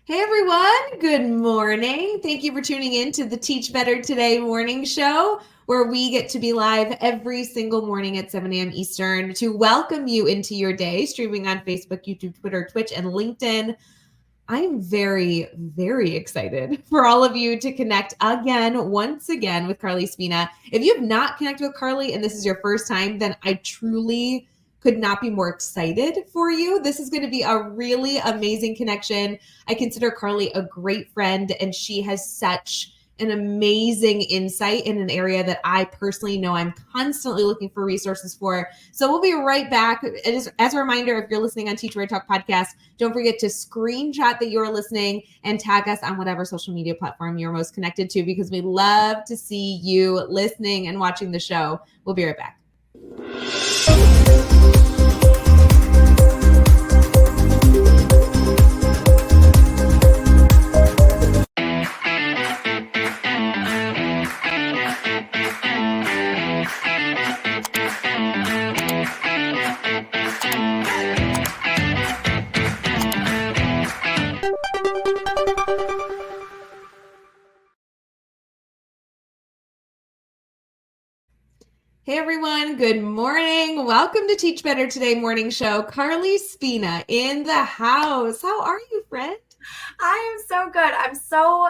Hey everyone, good morning. Thank you for tuning in to the Teach Better Today morning show, where we get to be live every single morning at 7 a.m. Eastern to welcome you into your day, streaming on Facebook, YouTube, Twitter, Twitch, and LinkedIn. I am very, very excited for all of you to connect once again with Carly Spina. If you have not connected with Carly and this is your first time, then I truly could not be more excited for you. This is going to be a really amazing connection. I consider Carly a great friend, and she has such an amazing insight in an area that I personally know I'm constantly looking for resources for. So we'll be right back. As a reminder, if you're listening on Teach Where I Talk podcast, don't forget to screenshot that you're listening and tag us on whatever social media platform you're most connected to, because we love to see you listening and watching the show. We'll be right back. Hey everyone, good morning. Welcome to Teach Better Today morning show. Carly Spina in the house. How are you, friend? I am so good. I'm so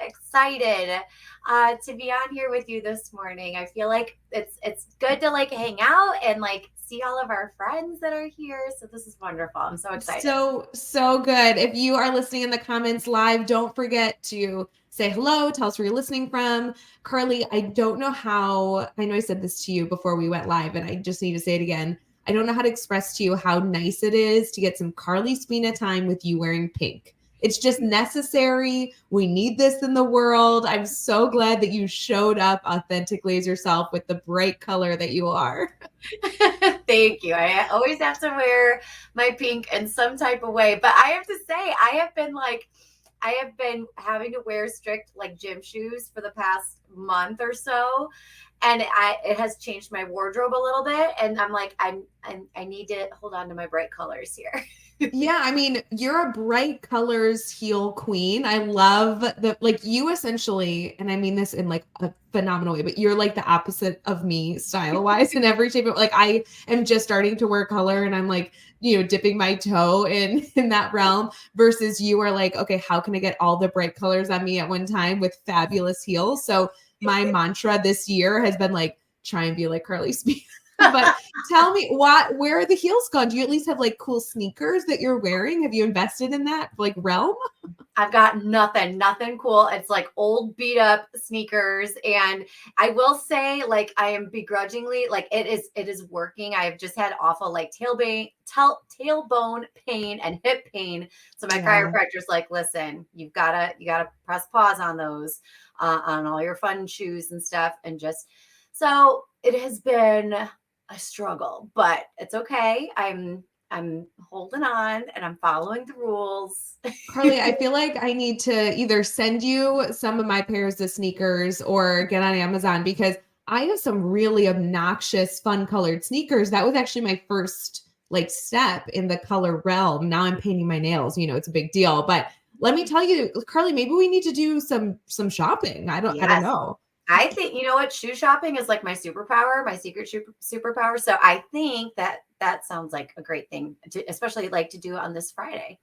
excited to be on here with you this morning. I feel like it's good to hang out and see all of our friends that are here. So this is wonderful. I'm so excited. So good. If you are listening in the comments live, don't forget to say hello. Tell us where you're listening from. Carly, I don't know how, I know I said this to you before we went live, and I just need to say it again. I don't know how to express to you how nice it is to get some Carly Spina time with you wearing pink. It's just necessary. We need this in the world. I'm so glad that you showed up authentically as yourself with the bright color that you are. Thank you. I always have to wear my pink in some type of way. But I have to say, I have been having to wear strict gym shoes for the past month or so. And it has changed my wardrobe a little bit. And I'm like, I need to hold on to my bright colors here. Yeah, I mean, you're a bright colors heel queen. I love you essentially, and I mean this in a phenomenal way, but you're the opposite of me style wise in every shape of I am just starting to wear color, and I'm dipping my toe in that realm, versus you are okay, how can I get all the bright colors on me at one time with fabulous heels? So my mantra this year has been try and be like Carly Speed. But tell me, where are the heels gone? Do you at least have cool sneakers that you're wearing? Have you invested in that realm? I've got nothing cool. It's old beat up sneakers. And I will say, I am begrudgingly, it is working. I've just had awful tailbone pain and hip pain. So my chiropractor's listen, you gotta press pause on those, on all your fun shoes and stuff. And so it has been a struggle, but it's okay. I'm holding on and I'm following the rules. Carly, I feel like I need to either send you some of my pairs of sneakers or get on Amazon, because I have some really obnoxious, fun colored sneakers. That was actually my first step in the color realm. Now I'm painting my nails. It's a big deal. But let me tell you, Carly, maybe we need to do some shopping. I don't know. I think, you know what, shoe shopping is my superpower, my secret superpower. So I think that sounds like a great thing to, especially to do on this Friday.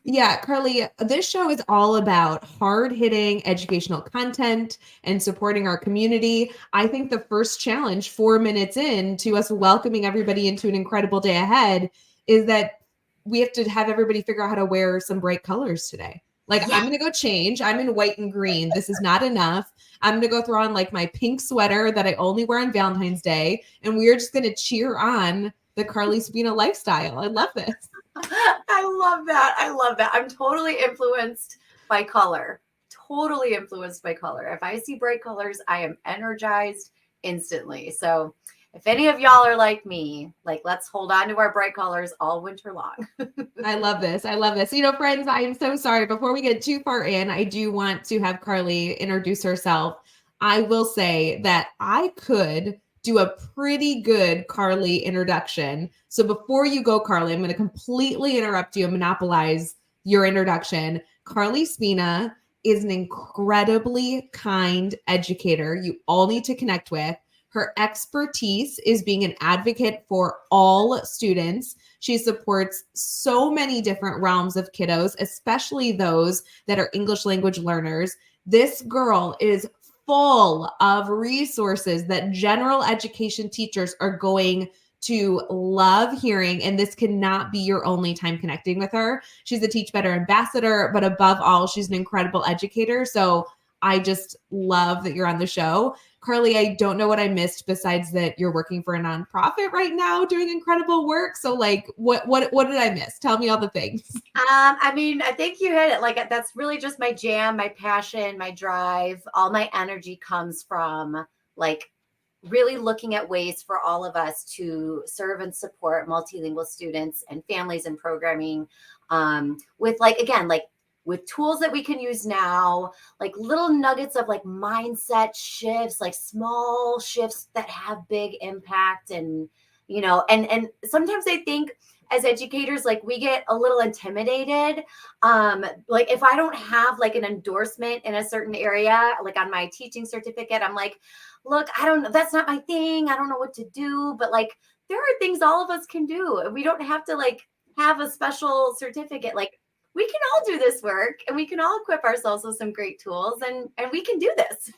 Yeah, Carly, this show is all about hard-hitting educational content and supporting our community. I think the first challenge 4 minutes in to us welcoming everybody into an incredible day ahead is that we have to have everybody figure out how to wear some bright colors today. I'm going to go change. I'm in white and green. This is not enough. I'm going to go throw on my pink sweater that I only wear on Valentine's Day. And we are just going to cheer on the Carly Spina lifestyle. I love this. I love that. I'm totally influenced by color. If I see bright colors, I am energized instantly. So if any of y'all are like me, let's hold on to our bright colors all winter long. I love this. Friends, I am so sorry. Before we get too far in, I do want to have Carly introduce herself. I will say that I could do a pretty good Carly introduction. So before you go, Carly, I'm going to completely interrupt you and monopolize your introduction. Carly Spina is an incredibly kind educator you all need to connect with. Her expertise is being an advocate for all students. She supports so many different realms of kiddos, especially those that are English language learners. This girl is full of resources that general education teachers are going to love hearing, and this cannot be your only time connecting with her. She's a Teach Better ambassador, but above all, she's an incredible educator. So I just love that you're on the show. Carly, I don't know what I missed besides that you're working for a nonprofit right now doing incredible work. So like what did I miss? Tell me all the things. I mean, I think you hit it. Like that's really just my jam, my passion, my drive. All my energy comes from like really looking at ways for all of us to serve and support multilingual students and families and programming with like, again, like with tools that we can use now, like little nuggets of like mindset shifts, like small shifts that have big impact. And, you know, and sometimes I think as educators, like we get a little intimidated. Like if I don't have like an endorsement in a certain area, like on my teaching certificate, I'm like, look, I don't know, that's not my thing. I don't know what to do. But like there are things all of us can do. We don't have to like have a special certificate. Like we can all do this work and we can all equip ourselves with some great tools and we can do this.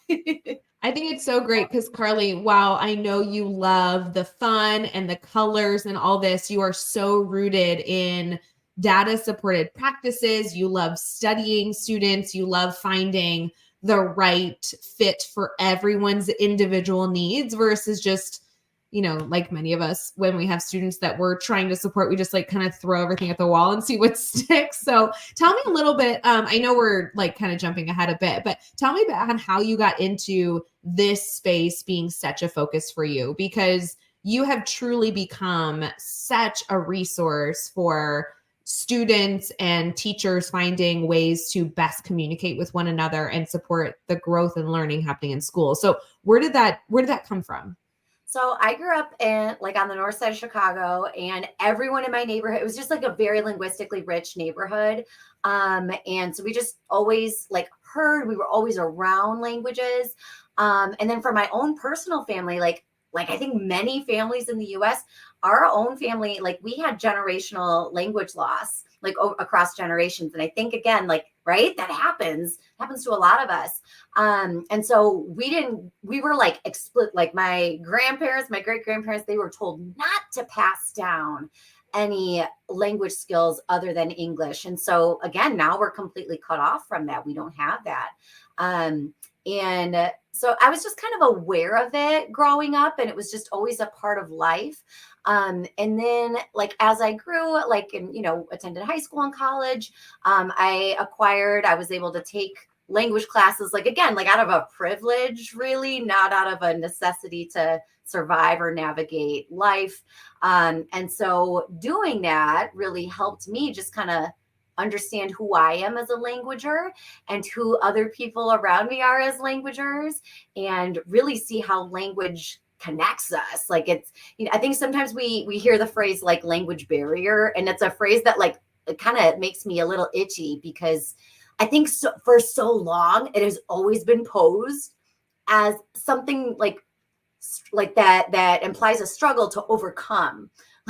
I think it's so great because Carly, wow, I know you love the fun and the colors and all this. You are so rooted in data supported practices. You love studying students. You love finding the right fit for everyone's individual needs versus just, you know, like many of us, when we have students that we're trying to support, we just like kind of throw everything at the wall and see what sticks. So tell me a little bit. I know we're like kind of jumping ahead a bit, but tell me about how you got into this space being such a focus for you, because you have truly become such a resource for students and teachers finding ways to best communicate with one another and support the growth and learning happening in school. So where did that come from? So I grew up in like on the north side of Chicago, and everyone in my neighborhood, it was just like a very linguistically rich neighborhood. And so we just always like we were always around languages. And then for my own personal family, like I think many families in the US, our own family, like we had generational language loss, like across generations. And I think again, like, right, that happens to a lot of us. And so we were like like my grandparents, my great grandparents, they were told not to pass down any language skills other than English. And so again, now we're completely cut off from that. We don't have that. And so I was just kind of aware of it growing up, and it was just always a part of life. And then like, as I grew, like, and, you know, attended high school and college, I was able to take language classes, like, again, like out of a privilege, really, not out of a necessity to survive or navigate life. And so doing that really helped me just kind of understand who I am as a languager and who other people around me are as languagers, and really see how language connects us. Like it's, you know, I think sometimes we hear the phrase like language barrier, and it's a phrase that like, it kind of makes me a little itchy, because I think for so long, it has always been posed as something like that implies a struggle to overcome.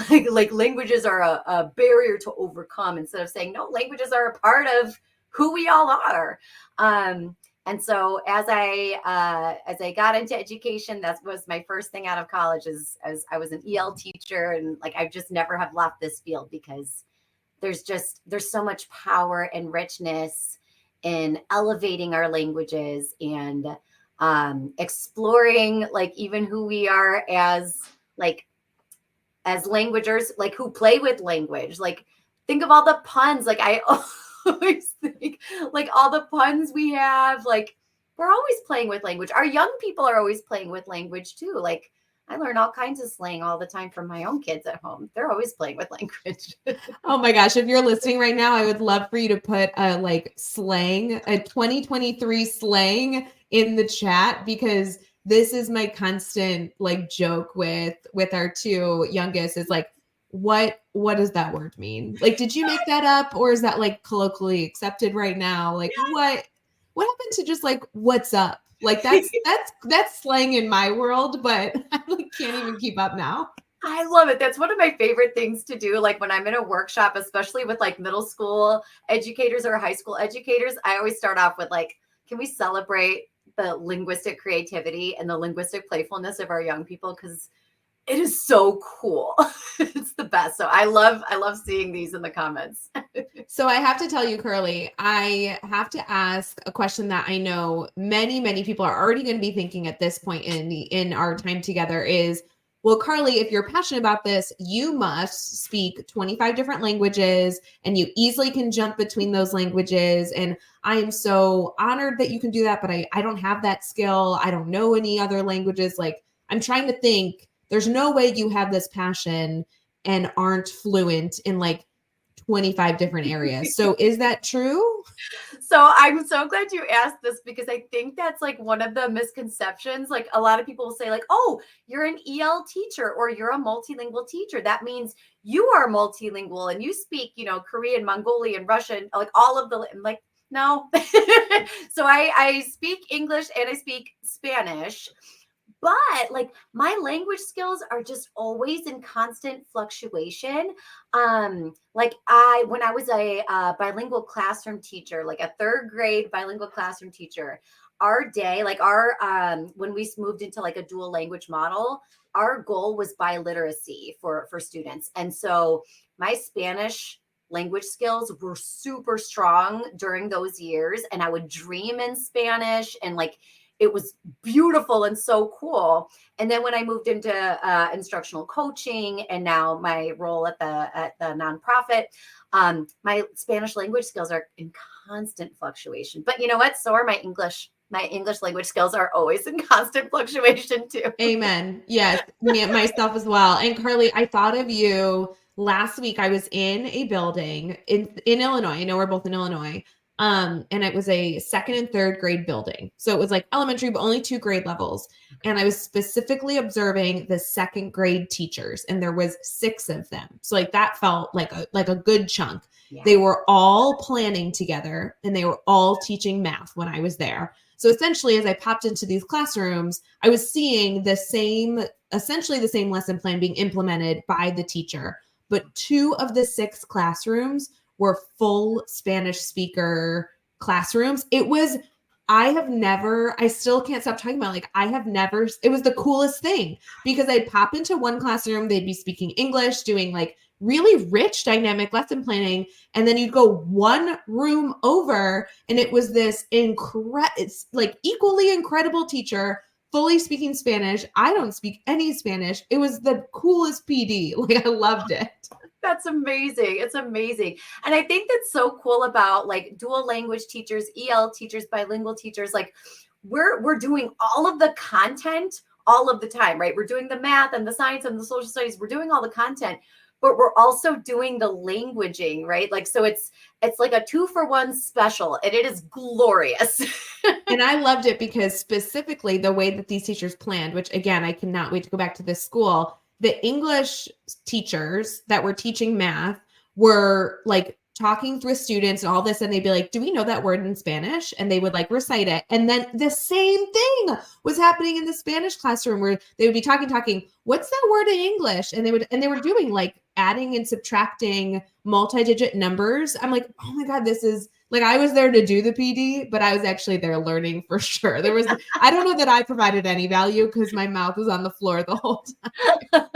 Like languages are a barrier to overcome, instead of saying, no, languages are a part of who we all are. And so as I got into education, that was my first thing out of college, as I was an EL teacher. And like, I just never have left this field, because there's so much power and richness in elevating our languages and exploring like even who we are as languagers, like who play with language. Like think of all the puns. Like I always think like all the puns we have, like we're always playing with language. Our young people are always playing with language too. Like I learn all kinds of slang all the time from my own kids at home. They're always playing with language. Oh my gosh. If you're listening right now, I would love for you to put a like slang, a 2023 slang in the chat, because this is my constant like joke with our two youngest is like, what does that word mean? Like, did you make that up, or is that like colloquially accepted right now? Like, what happened to just like what's up? Like that's slang in my world, but I like can't even keep up now. I love it. That's one of my favorite things to do. Like when I'm in a workshop, especially with like middle school educators or high school educators, I always start off with like, can we celebrate the linguistic creativity and the linguistic playfulness of our young people? Because it is so cool. It's the best. So I love seeing these in the comments. So I have to tell you, Curly, I have to ask a question that I know many people are already going to be thinking at this point in our time together is, well, Carly, if you're passionate about this, you must speak 25 different languages and you easily can jump between those languages. And I am so honored that you can do that, but I don't have that skill. I don't know any other languages. Like, I'm trying to think, there's no way you have this passion and aren't fluent in like 25 different areas. So is that true? So I'm so glad you asked this because I think that's like one of the misconceptions. Like a lot of people will say like, "Oh, you're an EL teacher or you're a multilingual teacher. That means you are multilingual and you speak, Korean, Mongolian, Russian, like all of the like no." So I speak English and I speak Spanish. But like my language skills are just always in constant fluctuation. Like when I was a bilingual classroom teacher, like a third grade bilingual classroom teacher, our day, like when we moved into like a dual language model, our goal was biliteracy for students. And so my Spanish language skills were super strong during those years, and I would dream in Spanish, and like it was beautiful and so cool. And then when I moved into instructional coaching and now my role at the nonprofit, my Spanish language skills are in constant fluctuation. But you know what? So are my English. My English language skills are always in constant fluctuation too. Amen. Yes, me myself as well. And Carly, I thought of you last week. I was in a building in Illinois. I know we're both in Illinois. And it was a second and third grade building. So it was like elementary, but only 2 grade levels. And I was specifically observing the second grade teachers, and there was 6 of them. So like that felt like a good chunk. Yeah. They were all planning together and they were all teaching math when I was there. So essentially, as I popped into these classrooms, I was seeing essentially the same lesson plan being implemented by the teacher. But 2 of the 6 classrooms were full Spanish speaker classrooms. I still can't stop talking about, it was the coolest thing because I'd pop into one classroom, they'd be speaking English, doing like really rich dynamic lesson planning. And then you'd go one room over and it was this it's like equally incredible teacher, fully speaking Spanish. I don't speak any Spanish. It was the coolest PD. Like I loved it. That's amazing. It's amazing. And I think that's so cool about like dual language teachers, EL teachers, bilingual teachers. Like we're doing all of the content all of the time, right? We're doing the math and the science and the social studies. We're doing all the content, but we're also doing the languaging, right? Like, so it's like a 2-for-1 special and it is glorious. And I loved it because specifically the way that these teachers planned, which again, I cannot wait to go back to this school. The English teachers that were teaching math were like talking with students and all this, and they'd be like, do we know that word in Spanish? And they would like recite it. And then the same thing was happening in the Spanish classroom where they would be talking, what's that word in English? And they were doing like adding and subtracting multi-digit numbers. I'm like, oh my God, this is like, I was there to do the PD, but I was actually there learning for sure. I don't know that I provided any value because my mouth was on the floor the whole time.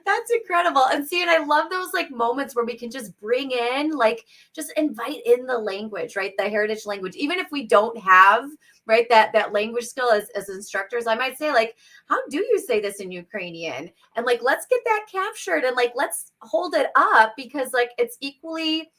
That's incredible. And see, and I love those like moments where we can just bring in, like, just invite in the language, right? The heritage language, even if we don't have, right, that language skill as instructors. I might say like, how do you say this in Ukrainian? And like, let's get that captured and like, let's hold it up because like, it's equally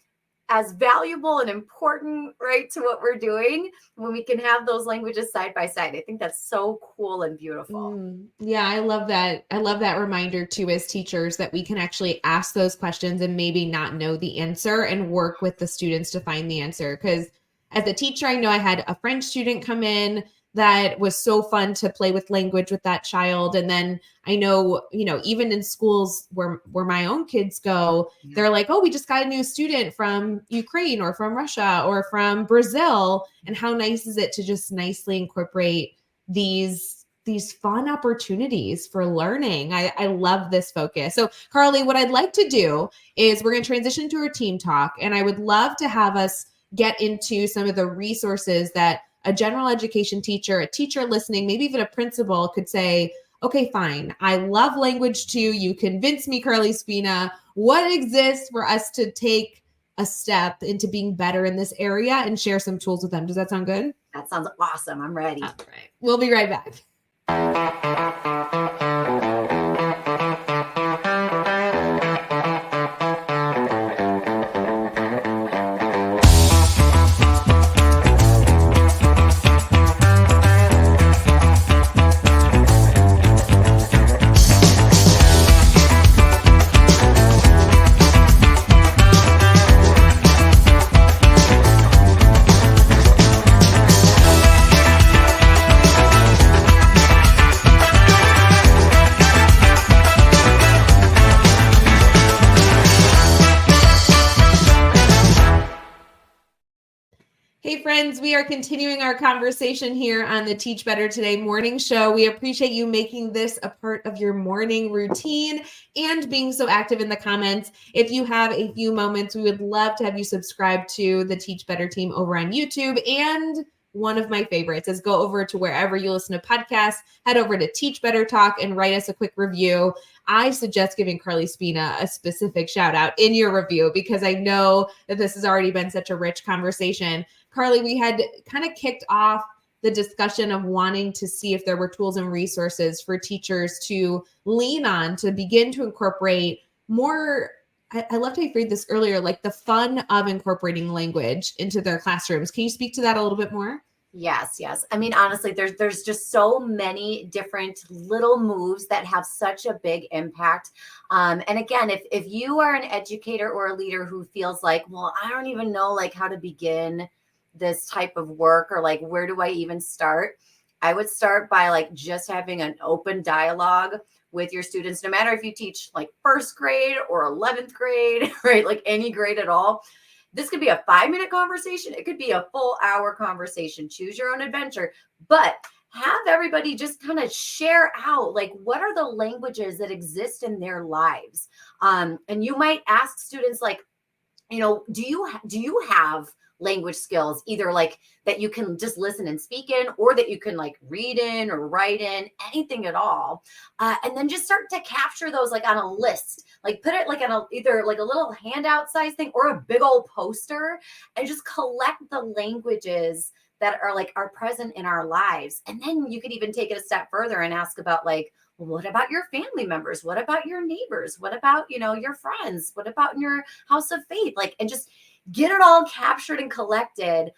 as valuable and important, right, to what we're doing when we can have those languages side by side. I think that's so cool and beautiful. Yeah, I love that. I love that reminder too, as teachers, that we can actually ask those questions and maybe not know the answer and work with the students to find the answer. Because as a teacher, I know I had a French student come in. that was so fun to play with language with that child. And then I know, even in schools where my own kids go, they're like, oh, we just got a new student from Ukraine or from Russia or from Brazil. And how nice is it to just nicely incorporate these fun opportunities for learning. I love this focus. So Carly, what I'd like to do is we're going to transition to our team talk. And I would love to have us get into some of the resources that a general education teacher, a teacher listening, maybe even a principal could say, okay, fine. I love language too. You convinced me, Carly Spina. What exists for us to take a step into being better in this area and share some tools with them? Does that sound good? That sounds awesome. I'm ready. All right. We'll be right back. Hey friends, we are continuing our conversation here on the Teach Better Today morning show. We appreciate you making this a part of your morning routine and being so active in the comments. If you have a few moments, we would love to have you subscribe to the Teach Better team over on YouTube. And one of my favorites is go over to wherever you listen to podcasts, head over to Teach Better Talk and write us a quick review. I suggest giving Carly Spina a specific shout out in your review because I know that this has already been such a rich conversation. Carly, we had kind of kicked off the discussion of wanting to see if there were tools and resources for teachers to lean on to begin to incorporate more. I loved how you phrased this earlier, like the fun of incorporating language into their classrooms. Can you speak to that a little bit more? Yes. I mean, honestly, there's just so many different little moves that have such a big impact. And again, if you are an educator or a leader who feels like, well, I don't even know like how to begin this type of work or like, where do I even start? I would start by like just having an open dialogue with your students, no matter if you teach like first grade or 11th grade, right? Like any grade at all. This could be a 5-minute conversation. It could be a full hour conversation. Choose your own adventure, but have everybody just kind of share out like what are the languages that exist in their lives. And you might ask students like, do you have language skills, either like that you can just listen and speak in, or that you can like read in or write in, anything at all. And then just start to capture those like on a list, like put it like on either like a little handout size thing or a big old poster, and just collect the languages that are present in our lives. And then you could even take it a step further and ask about like, well, what about your family members? What about your neighbors? What about, your friends? What about in your house of faith? Like, and just get it all captured and collected.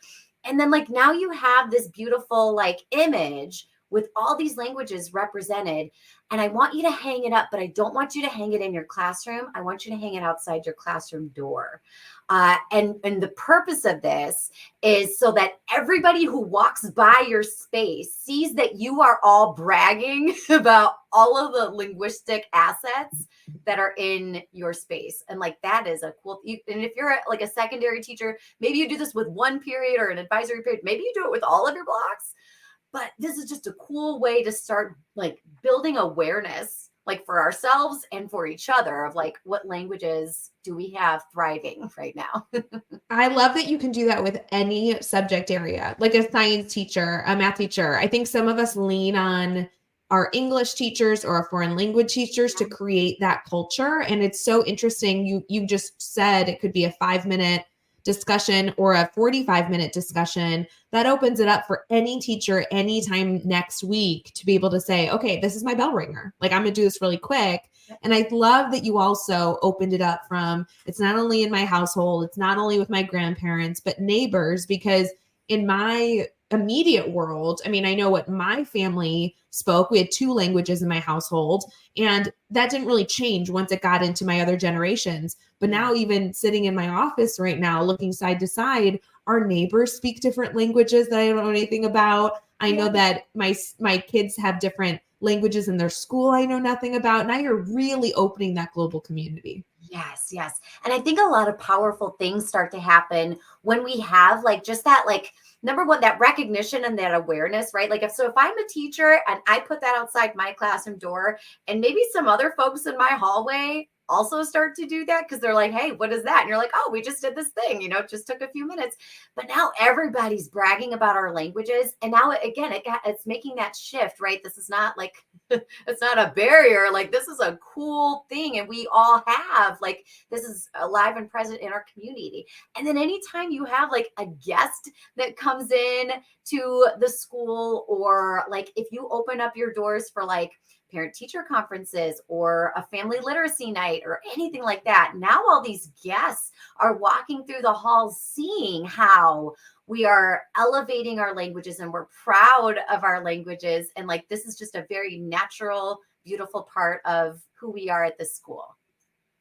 And then like now you have this beautiful like image with all these languages represented. And I want you to hang it up, but I don't want you to hang it in your classroom. I want you to hang it outside your classroom door. And the purpose of this is so that everybody who walks by your space sees that you are all bragging about all of the linguistic assets that are in your space. And like, that is a cool, and if you're like a secondary teacher, maybe you do this with one period or an advisory period, maybe you do it with all of your blocks, but this is just a cool way to start like building awareness, like for ourselves and for each other, of like, what languages do we have thriving right now? I love that you can do that with any subject area, like a science teacher, a math teacher. I think some of us lean on our English teachers or our foreign language teachers to create that culture. And it's so interesting. You just said it could be a 5-minute discussion or a 45-minute discussion that opens it up for any teacher anytime next week to be able to say, okay, this is my bell ringer. Like, I'm going to do this really quick. And I love that you also opened it up from, it's not only in my household, it's not only with my grandparents, but neighbors, because in my immediate world, I mean, I know what my family spoke. We had 2 languages in my household, and that didn't really change once it got into my other generations. But now, even sitting in my office right now, looking side to side, our neighbors speak different languages that I don't know anything about. I know that my kids have different languages in their school I know nothing about. Now you're really opening that global community. Yes, yes. And I think a lot of powerful things start to happen when we have like just that, like, number one, that recognition and that awareness, right? Like, if I'm a teacher and I put that outside my classroom door, and maybe some other folks in my hallway also start to do that because they're like, hey, what is that? And you're like, oh, we just did this thing, it just took a few minutes. But now everybody's bragging about our languages. And now, again, it's making that shift, right? This is not like, it's not a barrier. Like, this is a cool thing. And we all have, like, this is alive and present in our community. And then anytime you have like a guest that comes in to the school, or like if you open up your doors for like parent teacher conferences or a family literacy night or anything like that, now all these guests are walking through the halls seeing how we are elevating our languages and we're proud of our languages. And like, this is just a very natural, beautiful part of who we are at this school.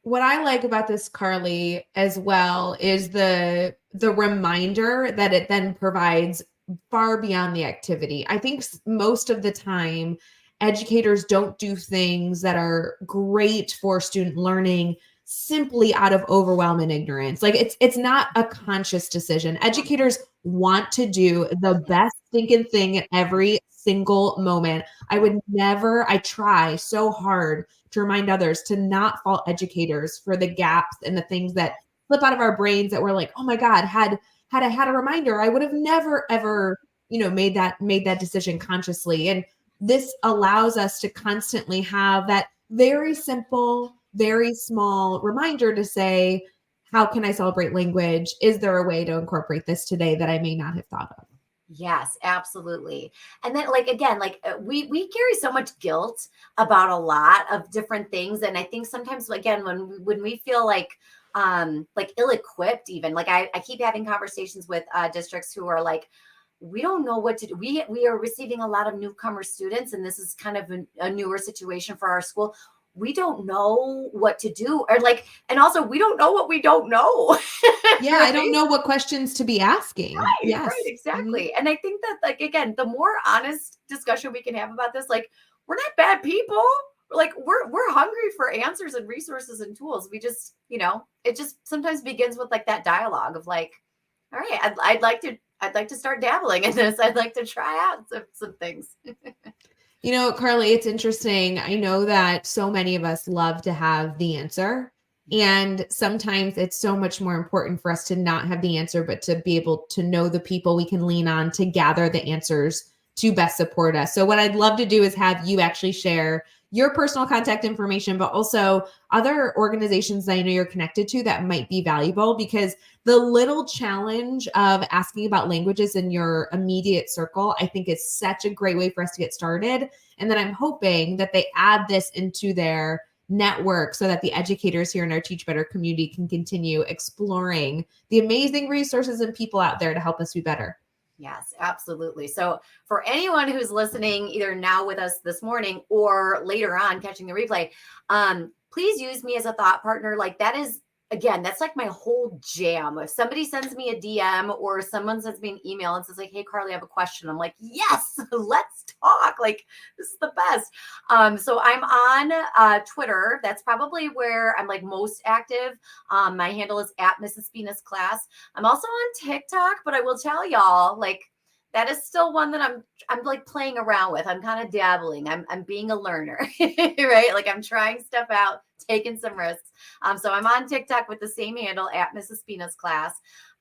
What I like about this, Carly, as well, is the reminder that it then provides far beyond the activity. I think most of the time, educators don't do things that are great for student learning simply out of overwhelm and ignorance. Like, it's not a conscious decision. Educators want to do the best stinking thing at every single moment. I try so hard to remind others to not fault educators for the gaps and the things that slip out of our brains that we're like, oh my God, had I had a reminder, I would have never, ever, made that decision consciously. And this allows us to constantly have that very simple, very small reminder to say, how can I celebrate language? Is there a way to incorporate this today that I may not have thought of? Yes, absolutely. And then, like, again, like, we carry so much guilt about a lot of different things. And I think sometimes, again, when we feel like ill-equipped, even like I keep having conversations with districts who are like, we don't know what to do. We are receiving a lot of newcomer students, and this is kind of a newer situation for our school. We don't know what to do, or like, and also we don't know what we don't know. Yeah, Right? I don't know what questions to be asking. Right, Yes. Mhm. exactly. And I think that, like, again, the more honest discussion we can have about this, like, we're not bad people. Like, we're hungry for answers and resources and tools. We just, it just sometimes begins with like that dialogue of like, all right, I'd like to start dabbling in this. I'd like to try out some things. Carly, it's interesting. I know that so many of us love to have the answer. And sometimes it's so much more important for us to not have the answer, but to be able to know the people we can lean on to gather the answers to best support us. So what I'd love to do is have you actually share your personal contact information, but also other organizations that I know you're connected to that might be valuable, because the little challenge of asking about languages in your immediate circle, I think is such a great way for us to get started. And then I'm hoping that they add this into their network so that the educators here in our Teach Better community can continue exploring the amazing resources and people out there to help us be better. Yes, absolutely. So for anyone who's listening, either now with us this morning or later on catching the replay, please use me as a thought partner. Like, that is, again, that's like my whole jam. If somebody sends me a DM or someone sends me an email and says like, hey, Carly, I have a question, I'm like, yes, let's talk. Like, this is the best. So I'm on Twitter. That's probably where I'm like most active. My handle is at Mrs. Spina's Class. I'm also on TikTok, but I will tell y'all, like, that is still one that I'm like playing around with. I'm kind of dabbling. I'm being a learner, right? Like, I'm trying stuff out, taking some risks. So I'm on TikTok with the same handle at Mrs. Spina's Class.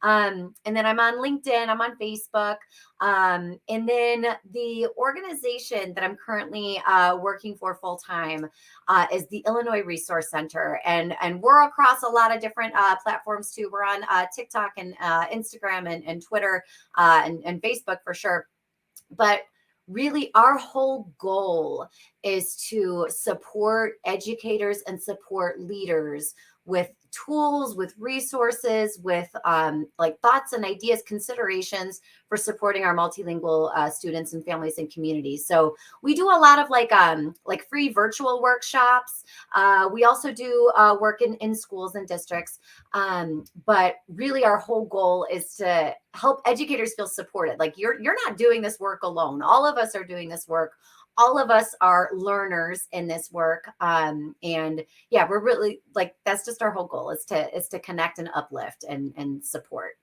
And then I'm on LinkedIn, I'm on Facebook. And then the organization that I'm currently working for full time is the Illinois Resource Center. And we're across a lot of different platforms too. We're on TikTok and Instagram and Twitter and Facebook for sure. But really, our whole goal is to support educators and support leaders with tools, with resources, with like thoughts and ideas, considerations for supporting our multilingual students and families and communities. So we do a lot of like free virtual workshops. We also do work in schools and districts. But really our whole goal is to help educators feel supported. Like you're not doing this work alone. All of us are doing this work. All of us are learners in this work. And yeah, we're really like, that's just our whole goal is to connect and uplift and support.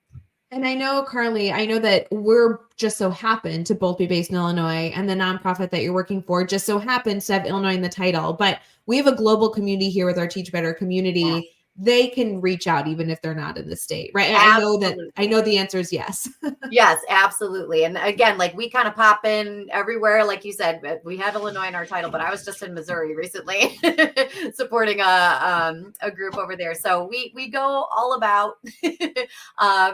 And I know, Carly, I know that we're just so happened to both be based in Illinois, and the nonprofit that you're working for just so happens to have Illinois in the title. But we have a global community here with our Teach Better community. Yes. They can reach out even if they're not in the state, right? Absolutely. I know the answer is yes. Yes, absolutely. And again, like we kind of pop in everywhere. Like you said, we have Illinois in our title, but I was just in Missouri recently supporting a group over there. So we go all about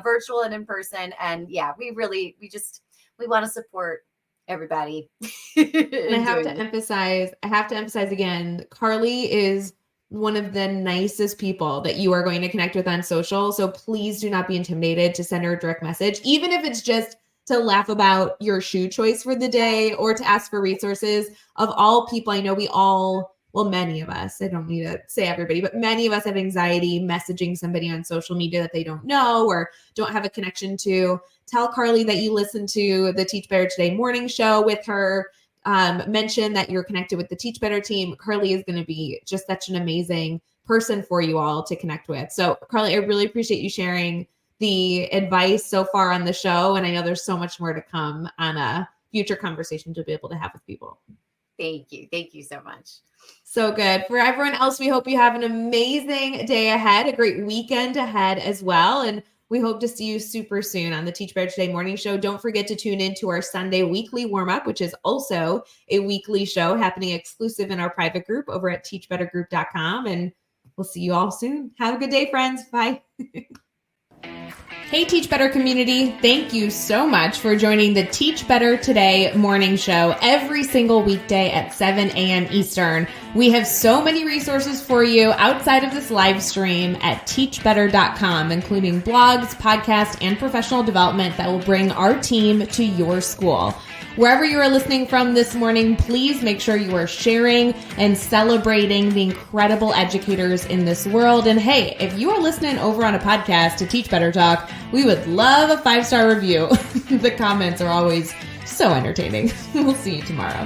virtual and in person. And yeah, we want to support everybody. And I have to emphasize again, Carly is one of the nicest people that you are going to connect with on social. So please do not be intimidated to send her a direct message, even if it's just to laugh about your shoe choice for the day or to ask for resources. Of all people, I know many of us, I don't need to say everybody, but many of us have anxiety messaging somebody on social media that they don't know or don't have a connection to. Tell Carly that you listen to the Teach Better Today morning show with her. Mention that you're connected with the Teach Better team. Carly is going to be just such an amazing person for you all to connect with. So Carly, I really appreciate you sharing the advice so far on the show. And I know there's so much more to come on a future conversation to be able to have with people. Thank you. Thank you so much. So good. For everyone else, we hope you have an amazing day ahead, a great weekend ahead as well. And we hope to see you super soon on the Teach Better Today morning show. Don't forget to tune in to our Sunday weekly warm-up, which is also a weekly show happening exclusive in our private group over at teachbettergroup.com. And we'll see you all soon. Have a good day, friends. Bye. Hey, Teach Better community. Thank you so much for joining the Teach Better Today morning show every single weekday at 7 a.m. Eastern. We have so many resources for you outside of this live stream at teachbetter.com, including blogs, podcasts, and professional development that will bring our team to your school. Wherever you are listening from this morning, please make sure you are sharing and celebrating the incredible educators in this world. And hey, if you are listening over on a podcast to Teach Better Talk, we would love a 5-star review. The comments are always so entertaining. We'll see you tomorrow.